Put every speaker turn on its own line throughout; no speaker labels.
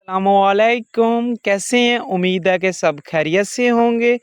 अस्सलामुअलैकुम, कैसे हैं? उम्मीद है कि सब खैरियत से होंगे।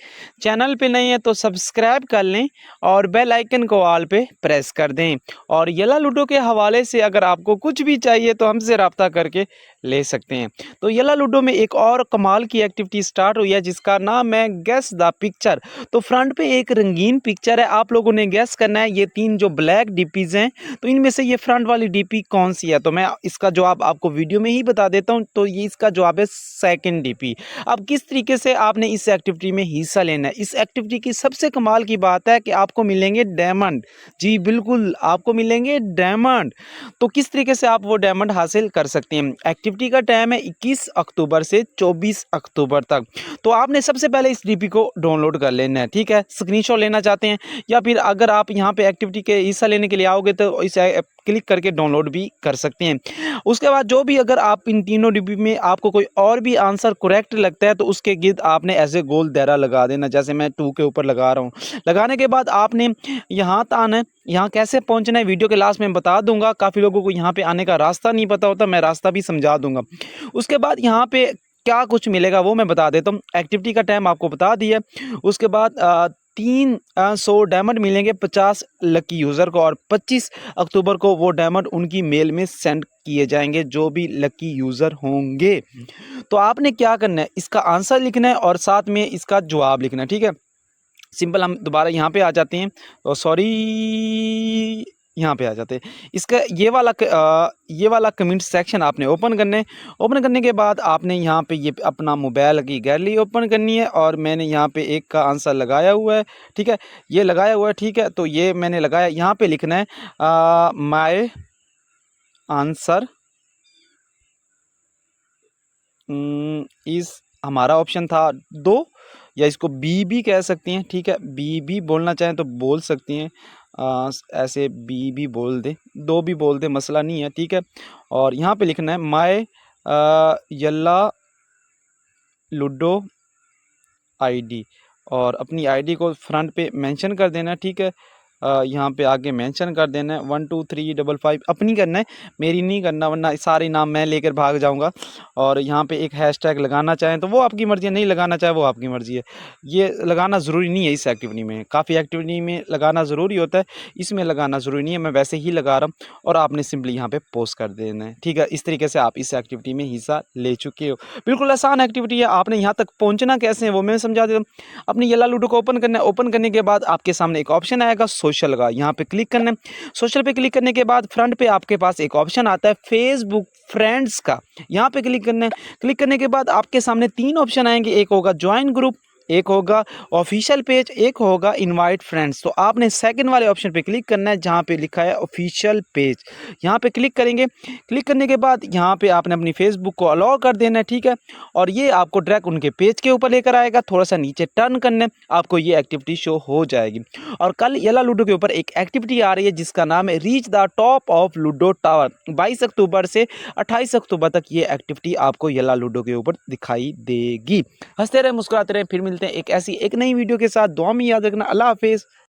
चैनल पे नए हैं तो सब्सक्राइब कर लें और बेल आइकन को ऑल पे प्रेस कर दें। और येला लूडो के हवाले से अगर आपको कुछ भी चाहिए तो हमसे रब्ता करके ले सकते हैं। तो येला लूडो में एक और कमाल की एक्टिविटी स्टार्ट हुई है जिसका नाम है गेस द पिक्चर। तो फ्रंट पे एक रंगीन पिक्चर है, आप लोगों ने गेस करना है ये 3 जो ब्लैक डीपीज़ हैं, तो इनमें से ये फ्रंट वाली डीपी कौन-सी है? तो मैं इसका जवाब आपको वीडियो में ही बता देता हूँ, तो ये इसका जवाब है सेकंड डीपी। अब किस तरीके से आपने इस एक्टिविटी में हिस्सा लेना है? इस एक्टिविटी की सबसे कमाल की बात है कि आपको मिलेंगे डायमंड। जी बिल्कुल, आपको मिलेंगे डायमंड। तो किस तरीके से आप वो डायमंड हासिल कर सकते हैं? एक्टिविटी का टाइम है 21 अक्टूबर से 24 अक्टूबर तक। तो आपने सबसे पहले इस डीपी को डाउनलोड कर लेना है, ठीक है? स्क्रीनशॉट लेना चाहते हैं या फिर अगर आप यहाँ पे एक्टिविटी के हिस्सा लेने के लिए आओगे तो इस ऐप क्लिक करके डाउनलोड भी कर सकते हैं। उसके बाद जो भी अगर आप इन तीनों डीपी में आपको कोई और भी आंसर करेक्ट लगता है तो उसके गिर्द आपने ऐसे गोल दायरा लगा देना, जैसे मैं 2 के ऊपर लगा रहा हूँ। लगाने के बाद आपने यहाँ तक आना है। यहाँ कैसे पहुँचना है वीडियो के लास्ट में बता दूंगा। काफ़ी लोगों को यहाँ पे आने का रास्ता नहीं पता होता, मैं रास्ता भी समझा दूंगा। उसके बाद यहाँ पे क्या कुछ मिलेगा वो मैं बता देता हूँ। एक्टिविटी का टाइम आपको बता दिया। उसके बाद 300 डायमंड मिलेंगे 50 लकी यूज़र को और 25 अक्टूबर को वो डायमंड उनकी मेल में सेंड किए जाएंगे जो भी लकी यूज़र होंगे। तो आपने क्या करना है, इसका आंसर लिखना है और साथ में इसका जवाब लिखना है, ठीक है? सिंपल। हम दोबारा यहाँ पे आ जाते हैं, सॉरी, यहाँ पे आ जाते हैं। इसका ये वाला कमेंट सेक्शन आपने ओपन करना है। ओपन करने के बाद आपने यहाँ पे ये अपना मोबाइल की गैलरी ओपन करनी है और मैंने यहाँ पे एक का आंसर लगाया हुआ है, ठीक है? ये लगाया हुआ है, ठीक है? तो ये मैंने लगाया, यहाँ पे लिखना है माय आंसर इस, हमारा ऑप्शन था 2 या इसको बी भी कह सकती हैं, ठीक है? बी भी बोलना चाहें तो बोल सकती हैं। ऐसे बी भी बोल दें, 2 भी बोल दें, मसला नहीं है, ठीक है? और यहाँ पे लिखना है माय यल्ला लूडो आईडी और अपनी आईडी को फ्रंट पे मेंशन कर देना है, ठीक है? यहाँ पे आगे मेंशन कर देना है 1 2 3 5 5 अपनी करना है, मेरी नहीं करना वरना सारे नाम मैं लेकर भाग जाऊँगा। और यहाँ पे एक हैशटैग लगाना चाहें तो वो आपकी मर्ज़ी है, नहीं लगाना चाहे वो आपकी मर्ज़ी है। ये लगाना ज़रूरी नहीं है इस एक्टिविटी में, काफ़ी एक्टिविटी में लगाना ज़रूरी होता है, इसमें लगाना ज़रूरी नहीं है। मैं वैसे ही लगा रहा हूँ और आपने सिंपली यहाँ पे पोस्ट कर देना है, ठीक है? इस तरीके से आप इस एक्टिविटी में हिस्सा ले चुके हो। बिल्कुल आसान एक्टिविटी है। आपने यहाँ तक पहुँचना कैसे है वो मैं समझा देता हूँ। अपनी येला लूडो को ओपन करना है। ओपन करने के बाद आपके सामने एक ऑप्शन आएगा सोशल का, यहाँ पे क्लिक करना है। सोशल पे क्लिक करने के बाद फ्रंट पे आपके पास एक ऑप्शन आता है फेसबुक फ्रेंड्स का, यहाँ पे क्लिक करना है। क्लिक करने के बाद आपके सामने 3 ऑप्शन आएंगे, एक होगा ज्वाइन ग्रुप, एक होगा ऑफिशियल पेज, एक होगा इनवाइट फ्रेंड्स। तो आपने सेकंड वाले ऑप्शन पे क्लिक करना है जहाँ पे लिखा है ऑफिशियल पेज, यहाँ पे क्लिक करेंगे। क्लिक करने के बाद यहाँ पे आपने अपनी फेसबुक को अलाउ कर देना है, ठीक है? और ये आपको डायरेक्ट उनके पेज के ऊपर लेकर आएगा। थोड़ा सा नीचे टर्न करना है, आपको ये एक्टिविटी शो हो जाएगी। और कल येला लूडो के ऊपर एक एक्टिविटी आ रही है जिसका नाम है reach the top of ludo tower. 22 अक्टूबर से 28 अक्टूबर तक ये एक्टिविटी आपको येला लूडो के ऊपर दिखाई देगी। हंसते रहे, मुस्कुराते रहे, फिर मिलते हैं एक ऐसी एक नई वीडियो के साथ। दुआ में याद रखना। अल्लाह हाफिज़।